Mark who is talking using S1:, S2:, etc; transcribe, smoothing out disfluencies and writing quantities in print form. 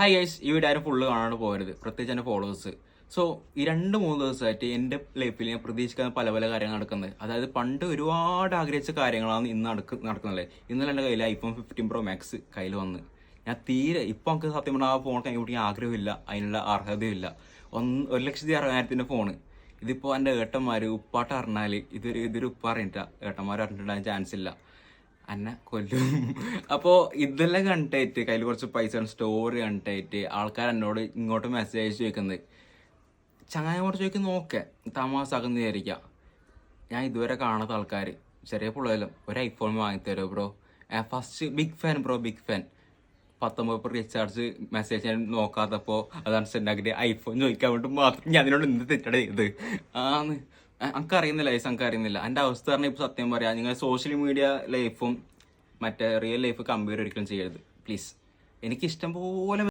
S1: Hi guys, ഈ video ആരും full കാണാണ്ട് പോകരുത്, പ്രത്യേകിച്ച് എൻ്റെ ഫോളോവേഴ്സ്. സോ ഈ 2-3 ദിവസമായിട്ട് എൻ്റെ ലൈഫിൽ ഞാൻ പ്രതീക്ഷിക്കുന്ന പല പല കാര്യങ്ങൾ നടക്കുന്നത്. അതായത് പണ്ട് ഒരുപാട് ആഗ്രഹിച്ച കാര്യങ്ങളാണ് ഇന്ന് നടക്കുന്നത്. ഇന്നലെ എൻ്റെ കയ്യിൽ iPhone 15 Pro Max കയ്യിൽ വന്ന് ഞാൻ തീരെ ഇപ്പം നമുക്ക് സത്യം പറഞ്ഞാൽ ആ ഫോൺ കൈപിടിക്കാൻ ആഗ്രഹമില്ല, അതിനുള്ള അർഹതയില്ല. 1,60,000 ഫോണ്. ഇതിപ്പോൾ എൻ്റെ ഏട്ടന്മാർ ഉപ്പാട്ട് അറിഞ്ഞാൽ ഇതൊരു ഉപ്പ അറിഞ്ഞിട്ടാ, ഏട്ടന്മാർ അറിഞ്ഞിട്ടുണ്ടാകാൻ ചാൻസ് ഇല്ല, എന്നെ കൊല്ലും. അപ്പോൾ ഇതെല്ലാം കണ്ടിട്ട് കയ്യിൽ കുറച്ച് പൈസ സ്റ്റോറി കണ്ടിട്ട് ആൾക്കാർ എന്നോട് ഇങ്ങോട്ട് മെസ്സേജ് അയച്ചു ചോദിക്കുന്നത്, ചങ്ങായിമോട് ചോദിക്കുന്ന നോക്കെ തമാസാക്കുന്ന വിചാരിക്കാം. ഞാൻ ഇതുവരെ കാണാത്ത ആൾക്കാർ ചെറിയ പിള്ളേരും ഒരു ഐഫോൺ വാങ്ങിത്തരോ bro, first big fan bro, big fan. 19 recharge message ഞാൻ നോക്കാത്തപ്പോൾ അതാണ് സെൻഡാക്കിട്ട് ഐഫോൺ ചോദിക്കാൻ വേണ്ടി മാത്രം ഞാൻ അതിനോട് എന്ത് തെറ്റടേ ഇത് ആന്ന് എനിക്ക് അറിയുന്നില്ല. എനിക്ക് അറിയുന്നില്ല എൻ്റെ അവസ്ഥ പറഞ്ഞാൽ ഇപ്പോൾ സത്യം പറയാം, നിങ്ങൾ സോഷ്യൽ മീഡിയ ലൈഫും മറ്റേ റിയൽ ലൈഫ് കമ്പയർ ഒരിക്കലും ചെയ്യരുത് പ്ലീസ്. എനിക്കിഷ്ടം പോലെ